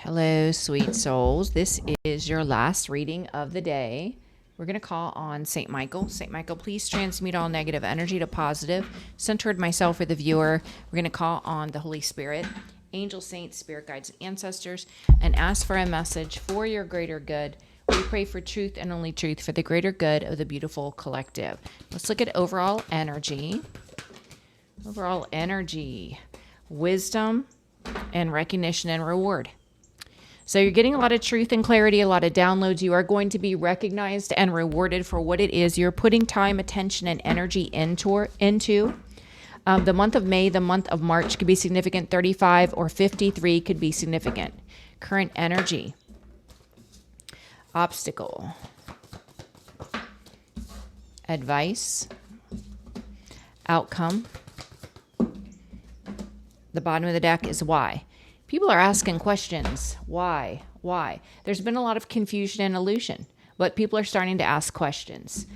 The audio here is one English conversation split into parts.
Hello, sweet souls. This is your last reading of the day. We're going to call on St. Michael. St. Michael, please transmute all negative energy to positive, centered myself or the viewer. We're going to call on the Holy Spirit, angels, saints, spirit guides, and ancestors, and ask for a message for your greater good. We pray for truth and only truth for the greater good of the beautiful collective. Let's look at overall energy. Overall energy, wisdom, and recognition and reward. So you're getting a lot of truth and clarity, a lot of downloads. You are going to be recognized and rewarded for what it is you're putting time, attention, and energy into. The month of May, the month of March could be significant. 35 or 53 could be significant. Current energy. Obstacle. Advice. Outcome. The bottom of the deck is why. People are asking questions. Why? Why? There's been a lot of confusion and illusion, but people are starting to ask questions.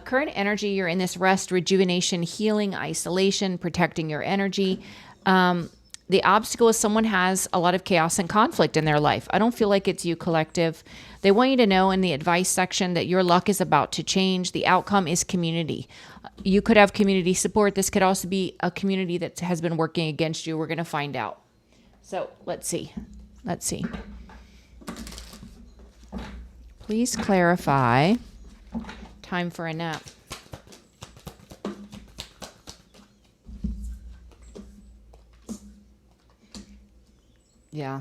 Current energy, you're in this rest, rejuvenation, healing, isolation, protecting your energy. The obstacle is someone has a lot of chaos and conflict in their life. I don't feel like it's you, collective. They want you to know in the advice section that your luck is about to change. The outcome is community. You could have community support. This could also be a community that has been working against you. We're going to find out. So let's see. Please clarify. Time for a nap. Yeah.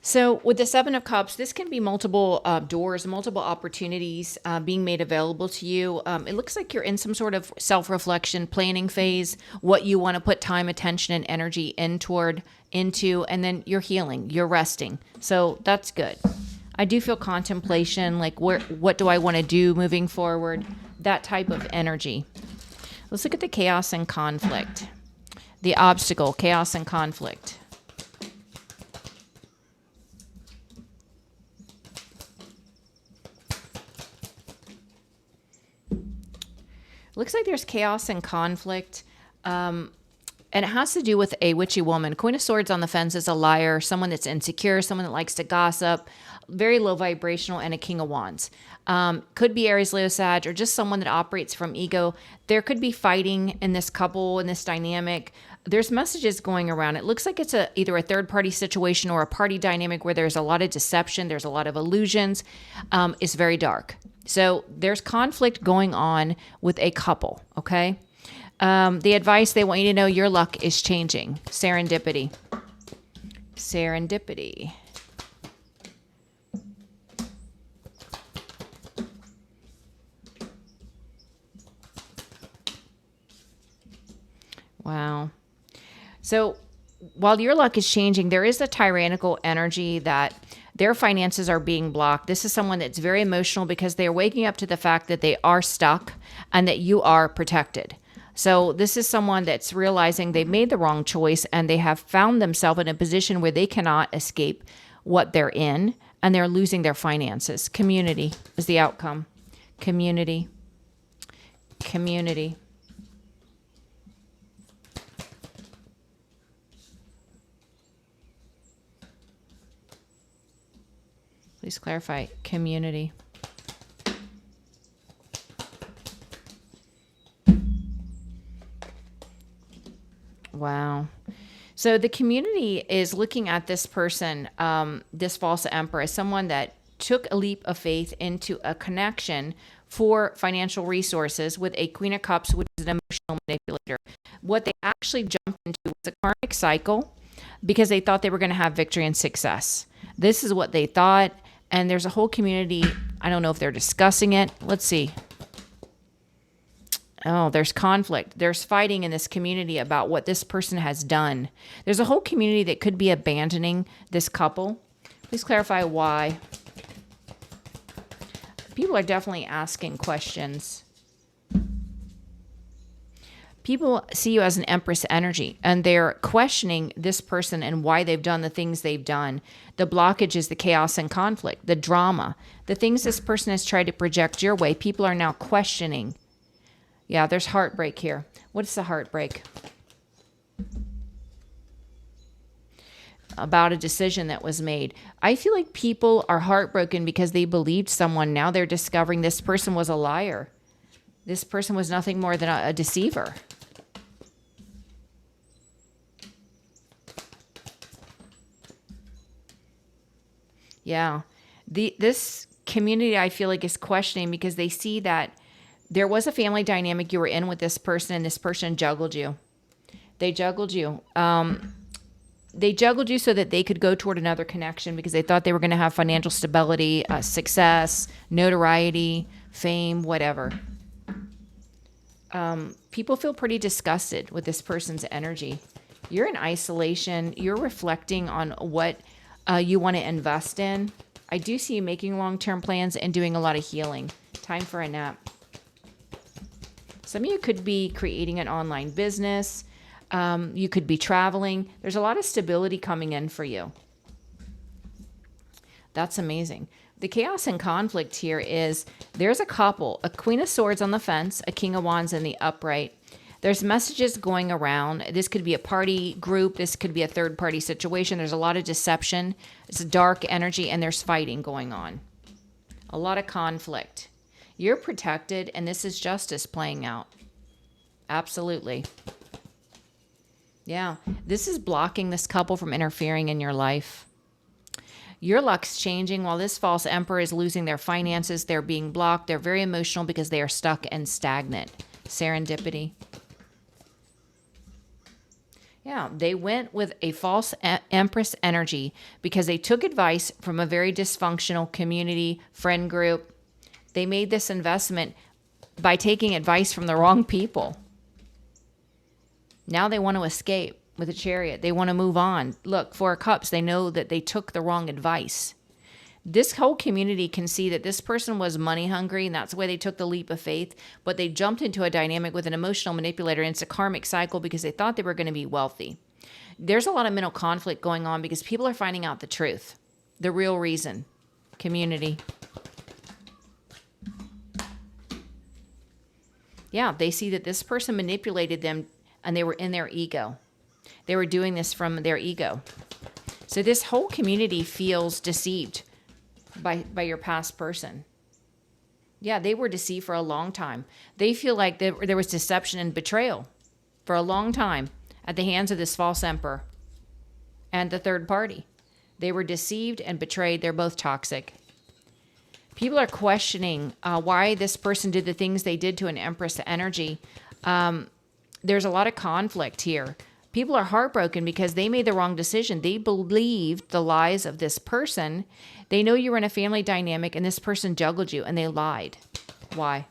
So with the Seven of Cups, this can be multiple doors, multiple opportunities being made available to you. It looks like you're in some sort of self-reflection, planning phase, what you want to put time, attention, and energy into, and then you're healing, you're resting. So that's good. I do feel contemplation, like what do I want to do moving forward? That type of energy. Let's look at the chaos and conflict. The obstacle, chaos and conflict. Looks like there's chaos and conflict, and it has to do with a witchy woman. Queen of Swords on the fence is a liar, someone that's insecure, someone that likes to gossip, very low vibrational, and a King of Wands. Could be Aries, Leo, Sag, or just someone that operates from ego. There could be fighting in this couple, in this dynamic. There's messages going around. It looks like it's either a third-party situation or a party dynamic where there's a lot of deception, there's a lot of illusions. It's very dark. So there's conflict going on with a couple, okay? The advice, they want you to know your luck is changing. Serendipity. Serendipity. Wow. So while your luck is changing, there is a tyrannical energy that their finances are being blocked. This is someone that's very emotional because they're waking up to the fact that they are stuck and that you are protected. So this is someone that's realizing they made the wrong choice and they have found themselves in a position where they cannot escape what they're in and they're losing their finances. Community is the outcome. Community. Community. Please clarify. Community. Wow. So the community is looking at this person, this false emperor, as someone that took a leap of faith into a connection for financial resources with a Queen of Cups, which is an emotional manipulator. What they actually jumped into was a karmic cycle because they thought they were going to have victory and success. This is what they thought. And there's a whole community. I don't know if they're discussing it. Let's see. Oh, there's conflict. There's fighting in this community about what this person has done. There's a whole community that could be abandoning this couple. Please clarify why. People are definitely asking questions. People see you as an Empress energy, and they're questioning this person and why they've done the things they've done. The blockage is the chaos and conflict, the drama, the things this person has tried to project your way. People are now questioning. Yeah, there's heartbreak here. What's the heartbreak? about a decision that was made. I feel like people are heartbroken because they believed someone. Now they're discovering this person was a liar. This person was nothing more than a deceiver. Yeah. This community, I feel like, is questioning because they see that there was a family dynamic you were in with this person, and this person juggled you. They juggled you. They juggled you so that they could go toward another connection because they thought they were going to have financial stability, success, notoriety, fame, whatever. People feel pretty disgusted with this person's energy. You're in isolation. You're reflecting on what you want to invest in. I do see you making long-term plans and doing a lot of healing. Time for a nap. Some of you could be creating an online business. You could be traveling. There's a lot of stability coming in for you. That's amazing. The chaos and conflict here is there's a couple, a Queen of Swords on the fence, a King of Wands in the upright. There's messages going around. This could be a party group. This could be a third party situation. There's a lot of deception. It's a dark energy, and there's fighting going on. A lot of conflict. You're protected, and this is justice playing out. Absolutely. Yeah, this is blocking this couple from interfering in your life. Your luck's changing while this false emperor is losing their finances. They're being blocked. They're very emotional because they are stuck and stagnant. Serendipity. Yeah, they went with a false empress energy because they took advice from a very dysfunctional community, friend group. They made this investment by taking advice from the wrong people. Now they want to escape with a Chariot. They want to move on. Look, Four of Cups, they know that they took the wrong advice. This whole community can see that this person was money hungry, and that's why they took the leap of faith, but they jumped into a dynamic with an emotional manipulator, and it's a karmic cycle because they thought they were going to be wealthy. There's a lot of mental conflict going on because people are finding out the truth, the real reason. Community. Yeah, they see that this person manipulated them, and they were in their ego. They were doing this from their ego. So this whole community feels deceived by your past person. Yeah, they were deceived for a long time. They feel like there was deception and betrayal for a long time at the hands of this false emperor and the third party. They were deceived and betrayed. They're both toxic. People are questioning why this person did the things they did to an empress energy. There's a lot of conflict here. People are heartbroken because they made the wrong decision. They believed the lies of this person. They know you were in a family dynamic and this person juggled you and they lied. Why?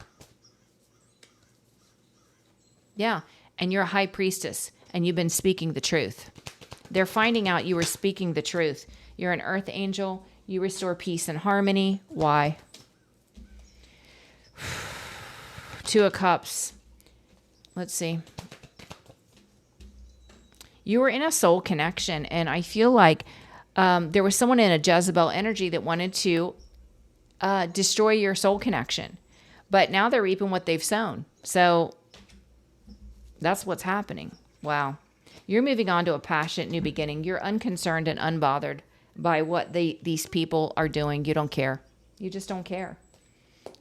Yeah, and you're a high priestess and you've been speaking the truth. They're finding out you were speaking the truth. You're an earth angel. You restore peace and harmony. Why? Two of Cups. Let's see. You were in a soul connection, and I feel like there was someone in a Jezebel energy that wanted to destroy your soul connection. But now they're reaping what they've sown. So that's what's happening. Wow. You're moving on to a passionate new beginning. You're unconcerned and unbothered by what these people are doing. You don't care. You just don't care.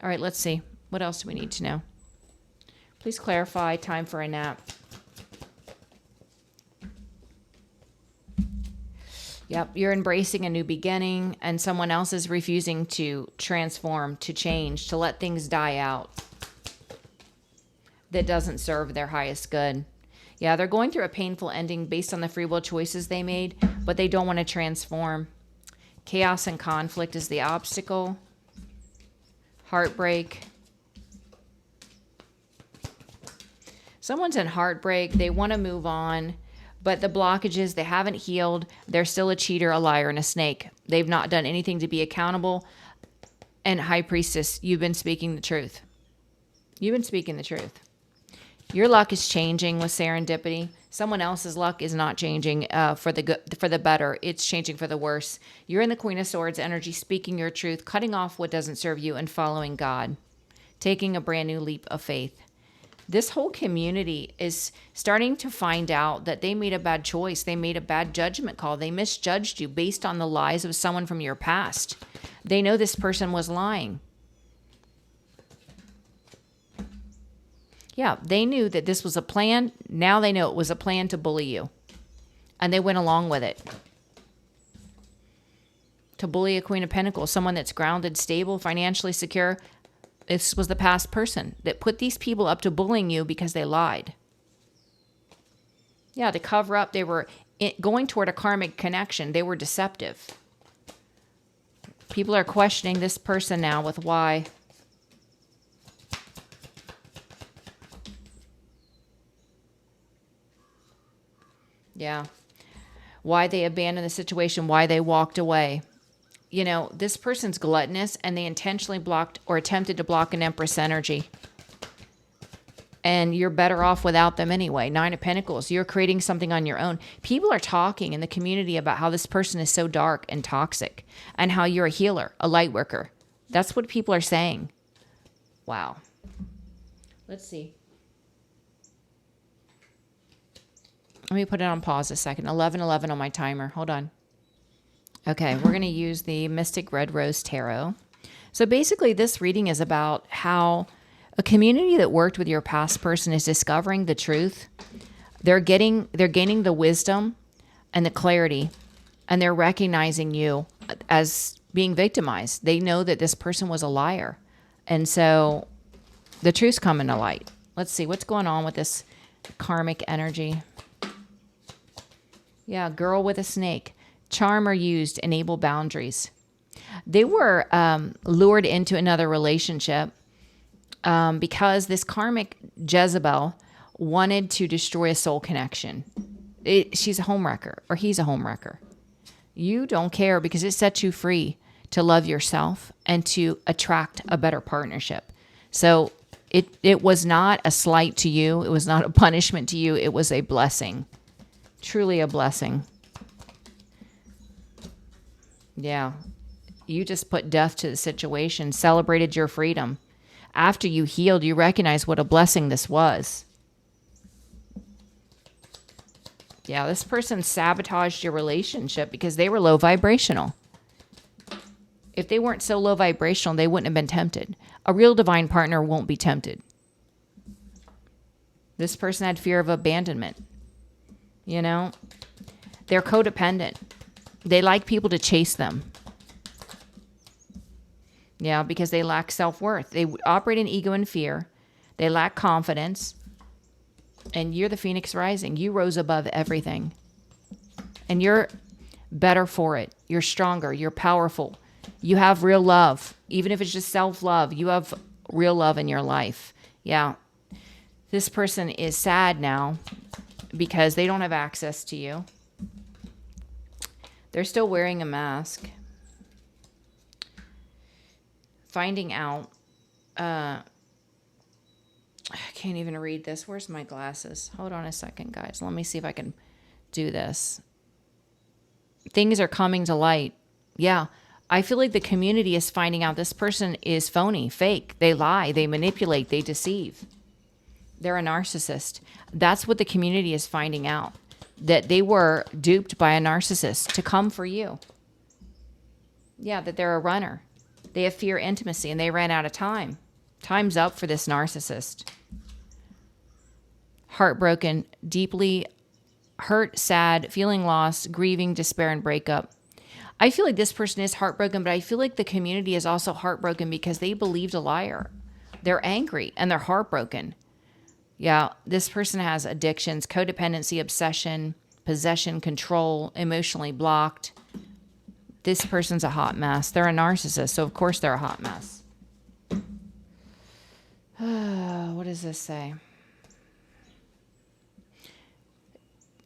All right, let's see. What else do we need to know? Please clarify. Time for a nap. Yep, you're embracing a new beginning, and someone else is refusing to transform, to change, to let things die out that doesn't serve their highest good. Yeah, they're going through a painful ending based on the free will choices they made, but they don't want to transform. Chaos and conflict is the obstacle. Heartbreak. Someone's in heartbreak. They want to move on. But the blockages, they haven't healed. They're still a cheater, a liar, and a snake. They've not done anything to be accountable. And High Priestess, you've been speaking the truth. You've been speaking the truth. Your luck is changing with serendipity. Someone else's luck is not changing for the good, for the better. It's changing for the worse. You're in the Queen of Swords energy, speaking your truth, cutting off what doesn't serve you, and following God. Taking a brand new leap of faith. This whole community is starting to find out that they made a bad choice. They made a bad judgment call. They misjudged you based on the lies of someone from your past. They know this person was lying. Yeah, they knew that this was a plan. Now they know it was a plan to bully you. And they went along with it. To bully a Queen of Pentacles, someone that's grounded, stable, financially secure. This was the past person that put these people up to bullying you because they lied. Yeah, to cover up, they were going toward a karmic connection. They were deceptive. People are questioning this person now with why. Yeah. Why they abandoned the situation, why they walked away. You know, this person's gluttonous and they intentionally blocked or attempted to block an Empress energy. And you're better off without them anyway. 9 of Pentacles, you're creating something on your own. People are talking in the community about how this person is so dark and toxic and how you're a healer, a light worker. That's what people are saying. Wow. Let's see. Let me put it on pause a second. 11:11 on my timer. Hold on. Okay, we're going to use the Mystic Red Rose Tarot. So basically, this reading is about how a community that worked with your past person is discovering the truth. They're gaining the wisdom and the clarity, and they're recognizing you as being victimized. They know that this person was a liar. And so the truth's coming to light. Let's see what's going on with this karmic energy. Yeah, girl with a snake. Charm or used, enable boundaries. They were lured into another relationship because this karmic Jezebel wanted to destroy a soul connection. She's a homewrecker, or he's a homewrecker. You don't care because it sets you free to love yourself and to attract a better partnership. So it was not a slight to you. It was not a punishment to you. It was a blessing. Truly a blessing. Yeah. You just put death to the situation, celebrated your freedom. After you healed, you recognized what a blessing this was. Yeah, this person sabotaged your relationship because they were low vibrational. If they weren't so low vibrational, they wouldn't have been tempted. A real divine partner won't be tempted. This person had fear of abandonment. You know, they're codependent. They like people to chase them. Yeah, because they lack self-worth. They operate in ego and fear. They lack confidence. And you're the Phoenix Rising. You rose above everything. And you're better for it. You're stronger. You're powerful. You have real love. Even if it's just self-love, you have real love in your life. Yeah. This person is sad now because they don't have access to you. They're still wearing a mask. Finding out. I can't even read this. Where's my glasses? Hold on a second, guys. Let me see if I can do this. Things are coming to light. Yeah. I feel like the community is finding out this person is phony, fake. They lie, they manipulate, they deceive. They're a narcissist. That's what the community is finding out. That they were duped by a narcissist to come for you. Yeah, that they're a runner. They have fear intimacy and they ran out of time. Time's up for this narcissist. Heartbroken, deeply hurt, sad, feeling lost, grieving, despair, and breakup. I feel like this person is heartbroken, but I feel like the community is also heartbroken because they believed a liar. They're angry and they're heartbroken. Yeah, this person has addictions, codependency, obsession, possession, control, emotionally blocked. This person's a hot mess. They're a narcissist, so of course they're a hot mess. What does this say?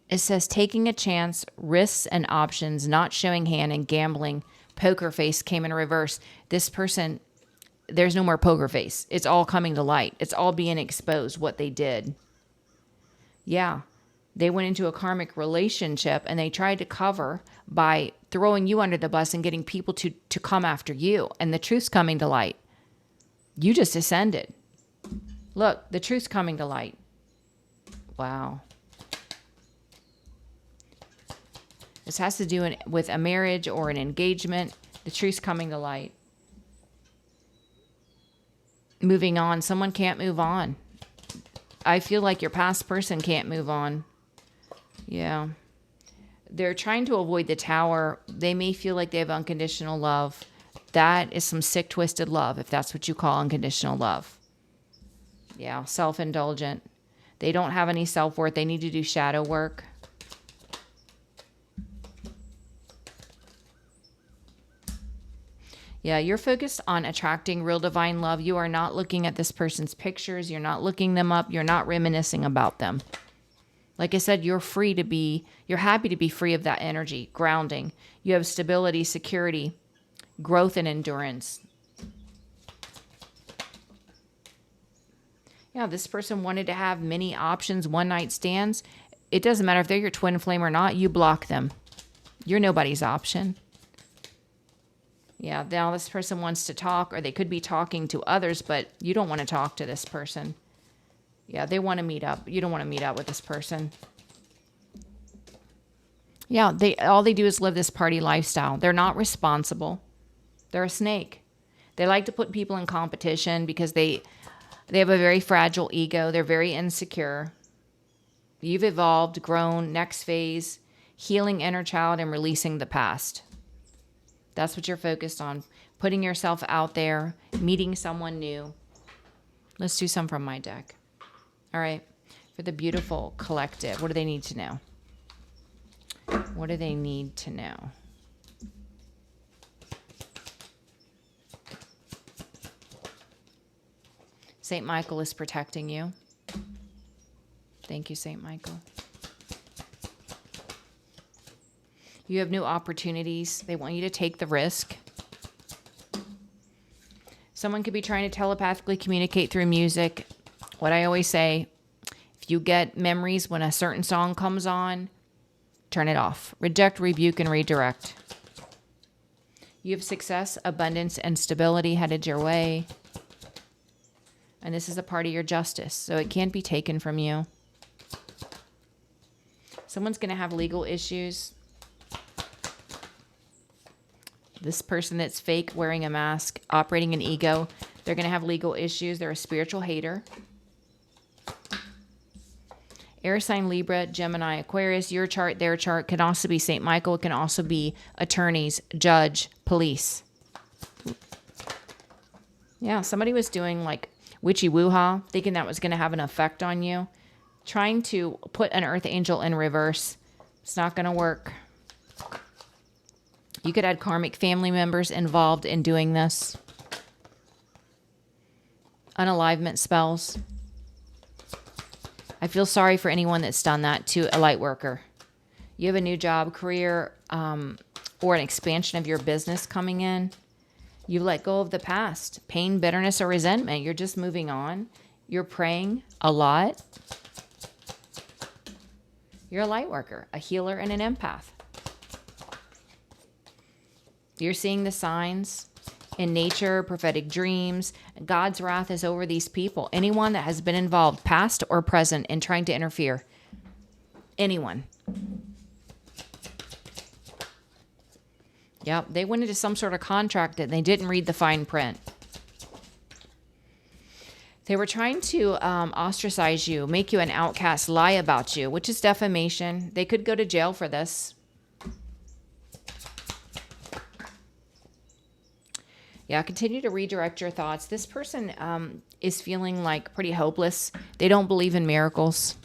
It says taking a chance, risks and options, not showing hand, and gambling. Poker face came in reverse. This person, there's no more poker face. It's all coming to light. It's all being exposed, what they did. Yeah. They went into a karmic relationship and they tried to cover by throwing you under the bus and getting people to come after you. And the truth's coming to light. You just ascended. Look, the truth's coming to light. Wow. This has to do with a marriage or an engagement. The truth's coming to light. Moving on. Someone can't move on. I feel like your past person can't move on. Yeah. They're trying to avoid the tower. They may feel like they have unconditional love. That is some sick, twisted love, if that's what you call unconditional love. Yeah, self-indulgent. They don't have any self-worth. They need to do shadow work. Yeah, you're focused on attracting real divine love. You are not looking at this person's pictures. You're not looking them up. You're not reminiscing about them. Like I said, you're happy to be free of that energy, grounding. You have stability, security, growth, and endurance. Yeah, this person wanted to have many options, one-night stands. It doesn't matter if they're your twin flame or not. You block them. You're nobody's option. Yeah, now this person wants to talk, or they could be talking to others, but you don't want to talk to this person. Yeah, they want to meet up. You don't want to meet up with this person. Yeah, all they do is live this party lifestyle. They're not responsible. They're a snake. They like to put people in competition because they have a very fragile ego. They're very insecure. You've evolved, grown, next phase, healing inner child and releasing the past. That's what you're focused on. Putting yourself out there, meeting someone new. Let's do some from my deck. All right. For the beautiful collective, what do they need to know? What do they need to know? St. Michael is protecting you. Thank you, St. Michael. You have new opportunities. They want you to take the risk. Someone could be trying to telepathically communicate through music. What I always say, if you get memories when a certain song comes on, turn it off. Reject, rebuke, and redirect. You have success, abundance, and stability headed your way. And this is a part of your justice, so it can't be taken from you. Someone's going to have legal issues. This person that's fake, wearing a mask, operating an ego, they're going to have legal issues. They're a spiritual hater. Air sign, Libra, Gemini, Aquarius, your chart, their chart, can also be St. Michael. It can also be attorneys, judge, police. Yeah, somebody was doing like witchy woo-ha, thinking that was going to have an effect on you. Trying to put an earth angel in reverse. It's not going to work. You could add karmic family members involved in doing this. Unalivement spells. I feel sorry for anyone that's done that to a light worker. You have a new job, career, or an expansion of your business coming in. You let go of the past. Pain, bitterness, or resentment. You're just moving on. You're praying a lot. You're a light worker, a healer, and an empath. You're seeing the signs in nature, prophetic dreams. God's wrath is over these people. Anyone that has been involved, past or present, in trying to interfere. Anyone. Yep, they went into some sort of contract and they didn't read the fine print. They were trying to ostracize you, make you an outcast, lie about you, which is defamation. They could go to jail for this. Yeah, continue to redirect your thoughts. This person is feeling like pretty hopeless. They don't believe in miracles.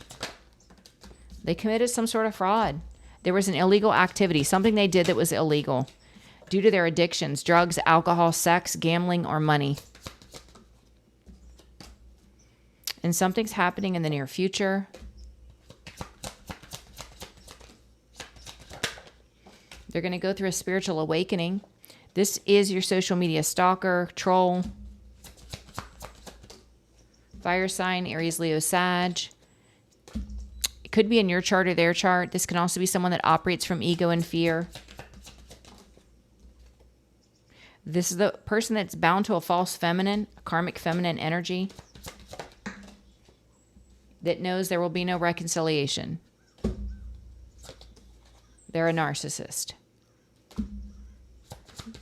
They committed some sort of fraud. There was an illegal activity, something they did that was illegal due to their addictions, drugs, alcohol, sex, gambling, or money. And something's happening in the near future. They're going to go through a spiritual awakening. This is your social media stalker, troll, fire sign, Aries, Leo, Sag. It could be in your chart or their chart. This can also be someone that operates from ego and fear. This is the person that's bound to a false feminine, a karmic feminine energy. that knows there will be no reconciliation. They're a narcissist.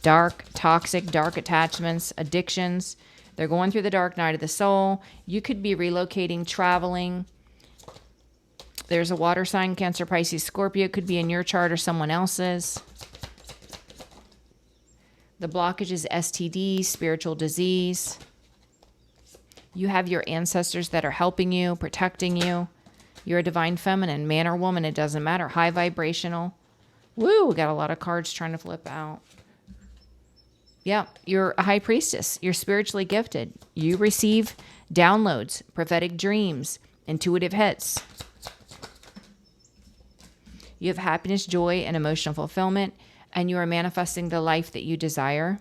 Dark, toxic, dark attachments, addictions. They're going through the dark night of the soul. You could be relocating, traveling. There's a water sign, Cancer, Pisces, Scorpio. It could be in your chart or someone else's. The blockage is STD, spiritual disease. You have your ancestors that are helping you, protecting you. You're a divine feminine, man or woman, it doesn't matter. High vibrational. Woo, we got a lot of cards trying to flip out. Yeah, you're a high priestess. You're spiritually gifted. You receive downloads, prophetic dreams, intuitive hits. You have happiness, joy, and emotional fulfillment, and you are manifesting the life that you desire.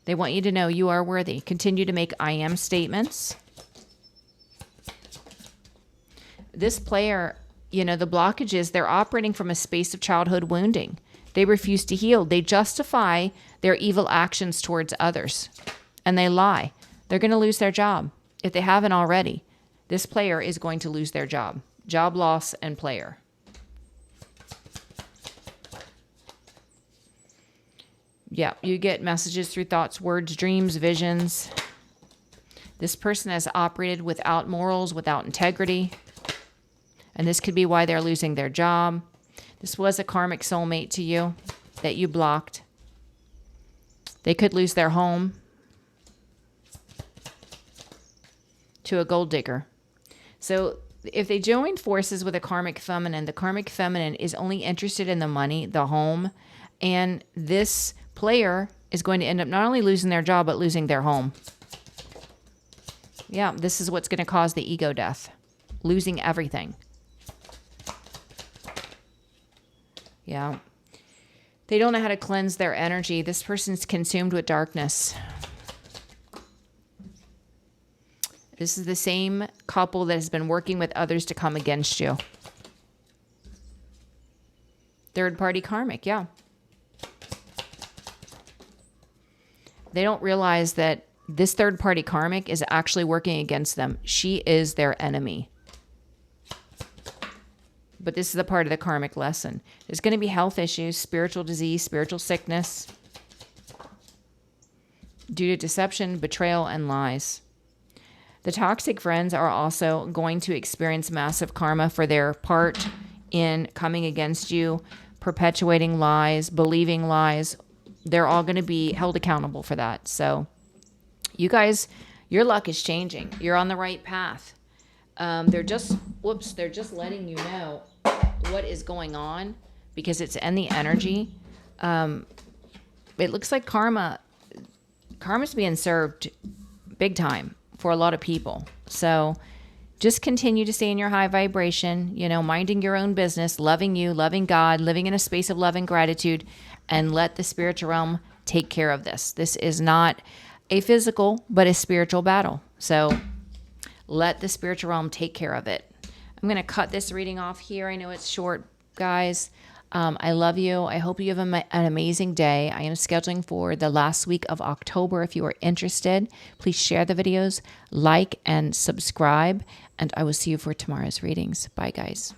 They want you to know you are worthy. Continue to make I am statements. This player, you know, the blockage is they're operating from a space of childhood wounding. They refuse to heal. They justify their evil actions towards others, and they lie. They're going to lose their job. If they haven't already, this player is going to lose their job. Job loss and player. Yeah, you get messages through thoughts, words, dreams, visions. This person has operated without morals, without integrity. And this could be why they're losing their job. This was a karmic soulmate to you that you blocked. They could lose their home to a gold digger. So if they join forces with a karmic feminine, the karmic feminine is only interested in the money, the home, and this player is going to end up not only losing their job, but losing their home. Yeah, this is what's going to cause the ego death. Losing everything. Yeah. They don't know how to cleanse their energy. This person's consumed with darkness. This is the same couple that has been working with others to come against you. Third party karmic, yeah. They don't realize that this third party karmic is actually working against them. She is their enemy. But this is a part of the karmic lesson. There's going to be health issues, spiritual disease, spiritual sickness, due to deception, betrayal, and lies. The toxic friends are also going to experience massive karma for their part in coming against you, perpetuating lies, believing lies. They're all going to be held accountable for that. So you guys, your luck is changing. You're on the right path. They're just letting you know what is going on because it's in the energy. It looks like karma's being served big time for a lot of people. So just continue to stay in your high vibration, you know, minding your own business, loving you, loving God, living in a space of love and gratitude, and let the spiritual realm take care of this. This is not a physical, but a spiritual battle. So let the spiritual realm take care of it. I'm going to cut this reading off here. I know it's short, guys. I love you. I hope you have an amazing day. I am scheduling for the last week of October. If you are interested, please share the videos, like, and subscribe. And I will see you for tomorrow's readings. Bye, guys.